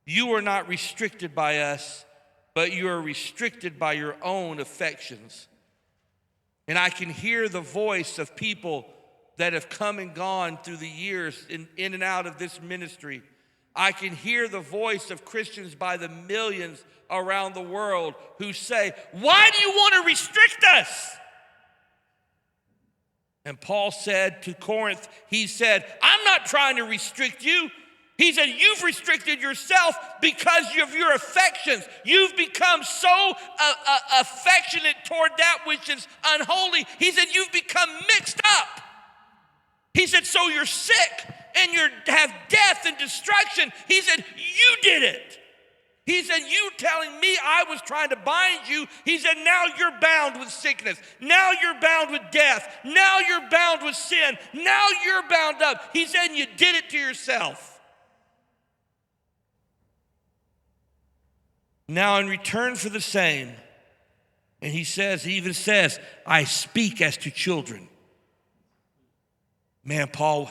You are not restricted by us, but you are restricted by your own affections. And I can hear the voice of people that have come and gone through the years in and out of this ministry. I can hear the voice of Christians by the millions around the world who say, why do you want to restrict us? And Paul said to Corinth, he said, I'm not trying to restrict you. He said, you've restricted yourself because of your affections. You've become so affectionate toward that which is unholy. He said, you've become mixed up. He said, so you're sick and you have death and destruction. He said, you did it. He said, you telling me I was trying to bind you. He said, now you're bound with sickness. Now you're bound with death. Now you're bound with sin. Now you're bound up. He said, you did it to yourself. Now in return for the same, and he even says, I speak as to children. Man, Paul,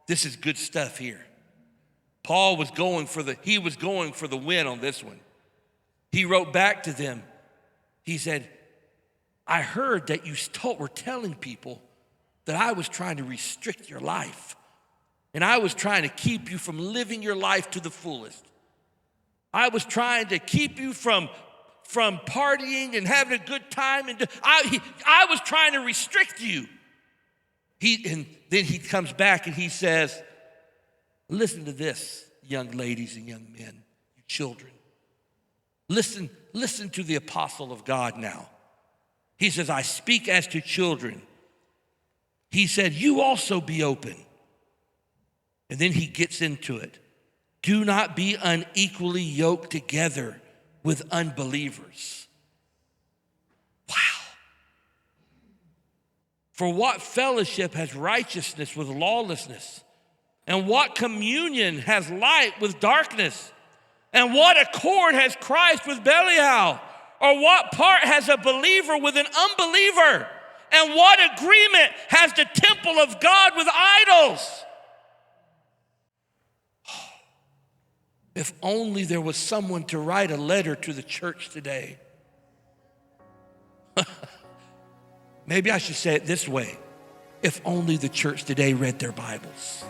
this is good stuff here. Paul was going for the win on this one. He wrote back to them. He said, I heard that you were telling people that I was trying to restrict your life. And I was trying to keep you from living your life to the fullest. I was trying to keep you from partying and having a good time. And I was trying to restrict you. And then he comes back and he says, listen to this, young ladies and young men, you children. Listen to the apostle of God now. He says, I speak as to children. He said, you also be open. And then he gets into it. Do not be unequally yoked together with unbelievers. Wow. For what fellowship has righteousness with lawlessness? And what communion has light with darkness? And what accord has Christ with Belial? Or what part has a believer with an unbeliever? And what agreement has the temple of God with idols? If only there was someone to write a letter to the church today. Maybe I should say it this way. If only the church today read their Bibles.